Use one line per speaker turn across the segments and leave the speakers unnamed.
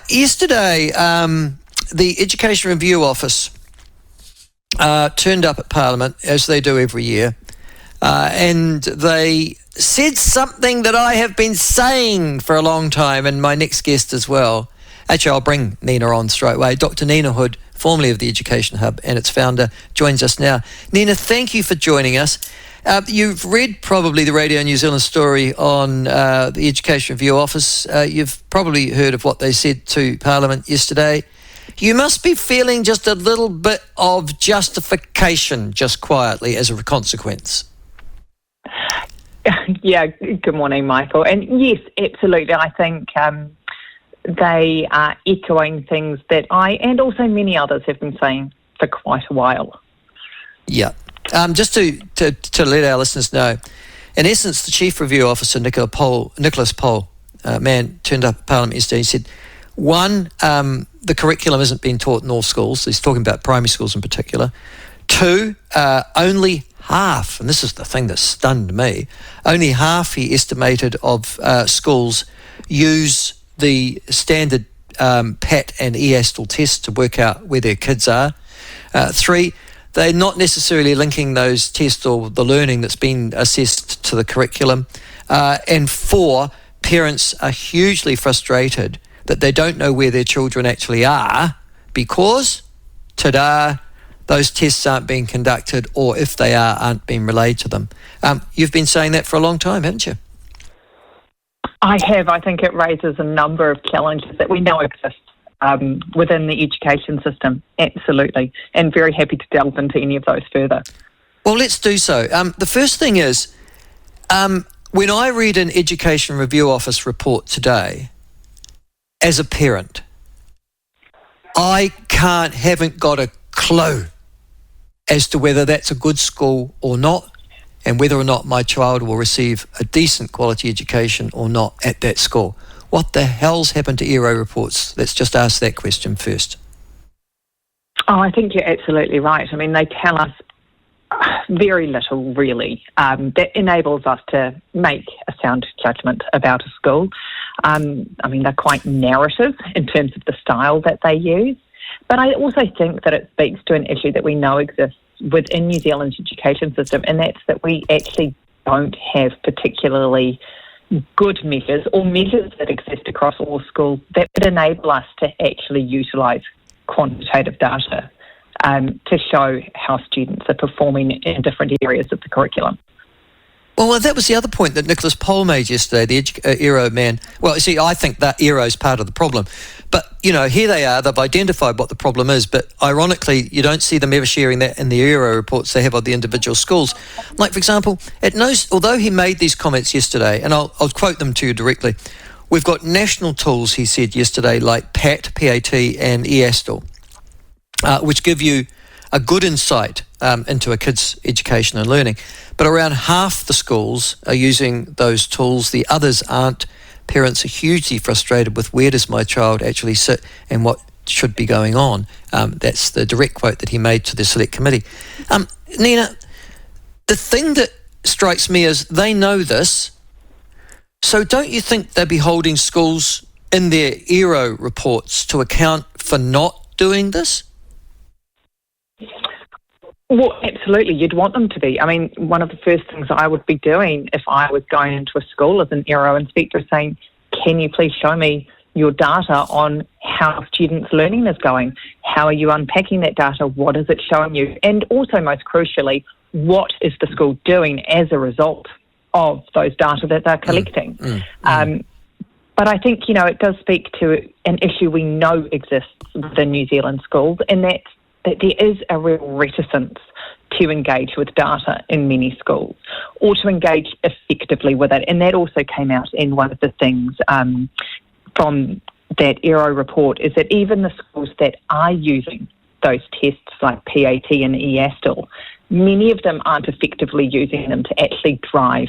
Yesterday, the Education Review Office turned up at Parliament, as they do every year, and they said something that I have been saying for a long time, and my next guest as well. Actually, I'll bring Nina on straight away. Dr. Nina Hood, formerly of the Education Hub and its founder, joins us now. Nina, thank you for joining us. You've read probably the Radio New Zealand story on the Education Review Office. You've probably heard of what they said to Parliament yesterday. You must be feeling just a little bit of justification, just quietly, as a consequence.
Yeah, good morning, Michael. And yes, absolutely. I think they are echoing things that I and also many others have been saying for quite a while.
Yeah. Just to let our listeners know, in essence, the Chief Review Officer, Nicholas Poll, man, turned up at Parliament yesterday. He said, one, the curriculum isn't being taught in all schools. He's talking about primary schools in particular. Two, only half, and this is the thing that stunned me, only half, he estimated, of schools use the standard PAT and EASTL tests to work out where their kids are. Three, they're not necessarily linking those tests or the learning that's been assessed to the curriculum. And four, parents are hugely frustrated that they don't know where their children actually are because, ta-da, those tests aren't being conducted, or if they are, aren't being relayed to them. You've been saying that for a long time, haven't you?
I have. I think it raises a number of challenges that we know exist within the education system, absolutely, and very happy to delve into any of those further.
Well, let's do so. The first thing is, when I read an Education Review Office report today, as a parent, I haven't got a clue as to whether that's a good school or not, and whether or not my child will receive a decent quality education or not at that school. What the hell's happened to ERO reports? Let's just ask that question first.
Oh, I think you're absolutely right. I mean, they tell us very little, really, that enables us to make a sound judgment about a school. I mean, they're quite narrative in terms of the style that they use. But I also think that it speaks to an issue that we know exists within New Zealand's education system, and that's that we actually don't have particularly good measures or measures that exist across all schools that would enable us to actually utilise quantitative data to show how students are performing in different areas of the curriculum.
Well, that was the other point that Nicholas Poll made yesterday, the ERO man. Well, you see, I think that ERO is part of the problem. But, you know, here they are, they've identified what the problem is, but ironically, you don't see them ever sharing that in the ERO reports they have of the individual schools. Like, for example, although he made these comments yesterday, and I'll quote them to you directly, we've got national tools, he said yesterday, like PAT, P-A-T, and EASTL, which give you a good insight into a kid's education and learning. But around half the schools are using those tools, the others aren't. Parents are hugely frustrated with where does my child actually sit and what should be going on. That's the direct quote that he made to the select committee. Nina, the thing that strikes me is they know this, so don't you think they'd be holding schools in their ERO reports to account for not doing this?
Well, absolutely, you'd want them to be. I mean, one of the first things I would be doing if I was going into a school as an ERO inspector saying, can you please show me your data on how students' learning is going? How are you unpacking that data? What is it showing you? And also, most crucially, what is the school doing as a result of those data that they're collecting? But I think, you know, it does speak to an issue we know exists within New Zealand schools, and that's that there is a real reticence to engage with data in many schools or to engage effectively with it. And that also came out in one of the things from that ERO report is that even the schools that are using those tests like PAT and EASTL, many of them aren't effectively using them to actually drive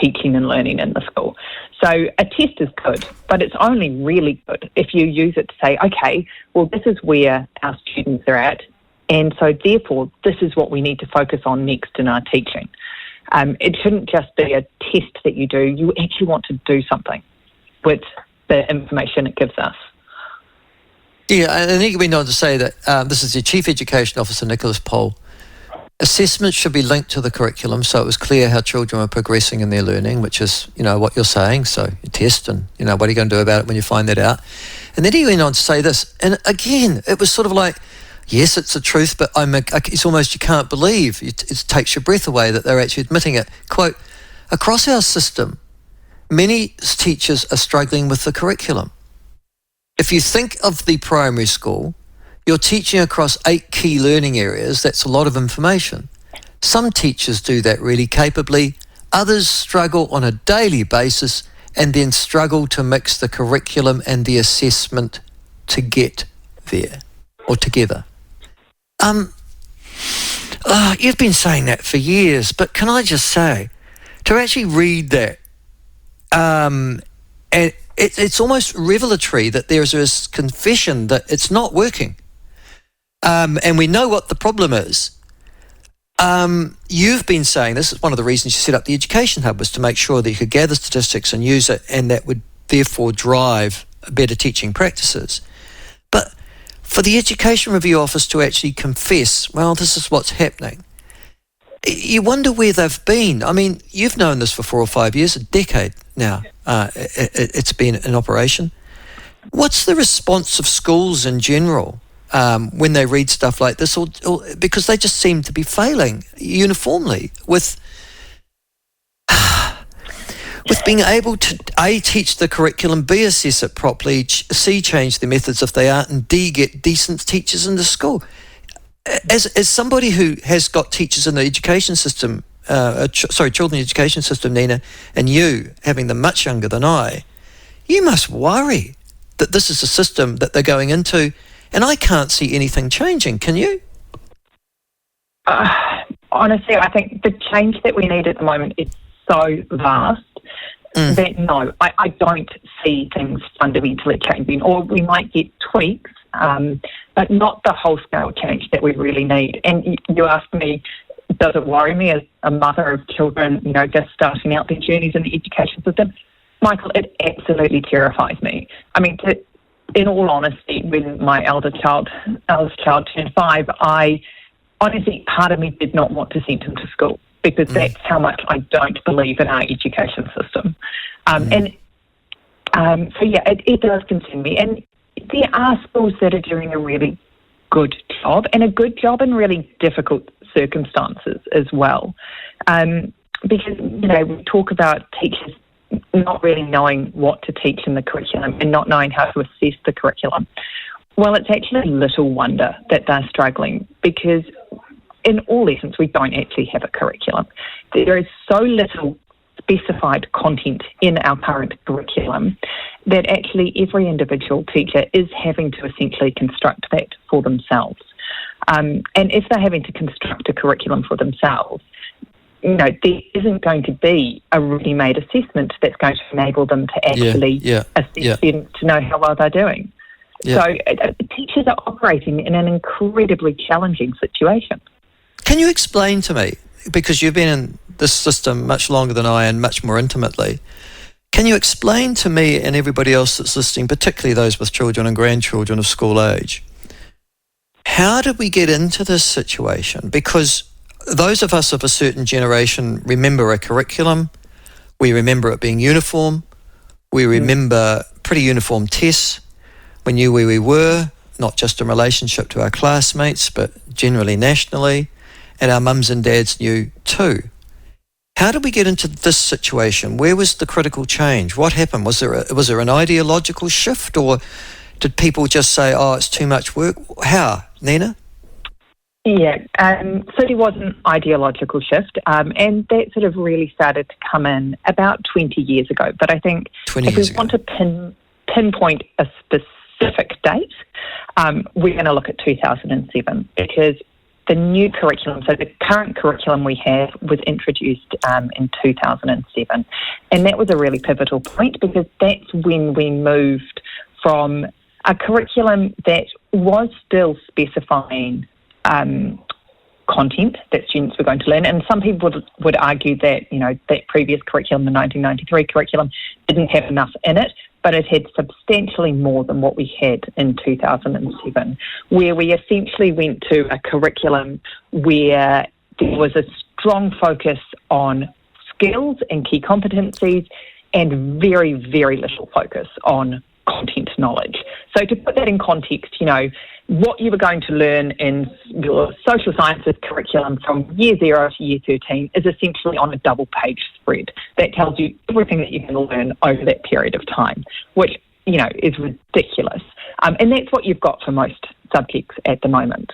teaching and learning in the school. So a test is good, but it's only really good if you use it to say, okay, well, this is where our students are at, and so therefore this is what we need to focus on next in our teaching. It shouldn't just be a test that you do. You actually want to do something with the information it gives us.
Yeah, and he went on to say that this is the Chief Education Officer, Nicholas Pohl. Assessment should be linked to the curriculum so it was clear how children were progressing in their learning, which is, what you're saying. So you test and, what are you going to do about it when you find that out? And then he went on to say this. And again, it was sort of like, yes, it's the truth, but it's almost you can't believe. It takes your breath away that they're actually admitting it. Quote, across our system, many teachers are struggling with the curriculum. If you think of the primary school, you're teaching across 8 key learning areas. That's a lot of information. Some teachers do that really capably. Others struggle on a daily basis and then struggle to mix the curriculum and the assessment to get there or together. You've been saying that for years, but can I just say, to actually read that, and it's almost revelatory that there's this confession that it's not working. And we know what the problem is. You've been saying this is one of the reasons you set up the Education Hub, was to make sure that you could gather statistics and use it, and that would therefore drive better teaching practices. But for the Education Review Office to actually confess, well, this is what's happening, you wonder where they've been. I mean, you've known this for 4 or 5 years, a decade now. It's been in operation. What's the response of schools in general when they read stuff like this, or because they just seem to be failing uniformly with being able to A, teach the curriculum, B, assess it properly, C, change the methods if they aren't, and D, get decent teachers into school. As somebody who has got teachers in the education system, children's education system, Nina, and you having them much younger than I, you must worry that this is a system that they're going into, and I can't see anything changing. Can you?
Honestly, I think the change that we need at the moment is so vast that no, I don't see things fundamentally changing, or we might get tweaks, but not the whole-scale change that we really need. And you asked me, does it worry me as a mother of children, just starting out their journeys in the education system? Michael, it absolutely terrifies me. I mean, in all honesty, when my eldest child turned 5, honestly, part of me did not want to send him to school, because that's how much I don't believe in our education system. It does concern me. And there are schools that are doing a really good job, and a good job in really difficult circumstances as well. Because, we talk about teachers not really knowing what to teach in the curriculum and not knowing how to assess the curriculum. Well, it's actually little wonder that they're struggling, because in all essence, we don't actually have a curriculum. There is so little specified content in our current curriculum that actually every individual teacher is having to essentially construct that for themselves. And if they're having to construct a curriculum for themselves, there isn't going to be a ready-made assessment that's going to enable them to actually assess them to know how well they're doing. Yeah. So teachers are operating in an incredibly challenging situation.
Can you explain to me, because you've been in this system much longer than I and much more intimately, can you explain to me and everybody else that's listening, particularly those with children and grandchildren of school age, how did we get into this situation? Because those of us of a certain generation remember a curriculum, we remember it being uniform, we remember pretty uniform tests, we knew where we were, not just in relationship to our classmates, but generally nationally, and our mums and dads knew too. How did we get into this situation? Where was the critical change? What happened? Was there an ideological shift, or did people just say, oh, it's too much work? How, Nina?
Yeah, so there was an ideological shift, and that sort of really started to come in about 20 years ago. But I think if we want to pinpoint a specific date, we're going to look at 2007, because the new curriculum, so the current curriculum we have, was introduced in 2007. And that was a really pivotal point, because that's when we moved from a curriculum that was still specifying content that students were going to learn. And some people would argue that, that previous curriculum, the 1993 curriculum, didn't have enough in it. but it had substantially more than what we had in 2007, where we essentially went to a curriculum where there was a strong focus on skills and key competencies and very, very little focus on content knowledge. So to put that in context, what you were going to learn in your social sciences curriculum from year 0 to year 13 is essentially on a double-page spread. That tells you everything that you can learn over that period of time, which, is ridiculous. And that's what you've got for most subjects at the moment.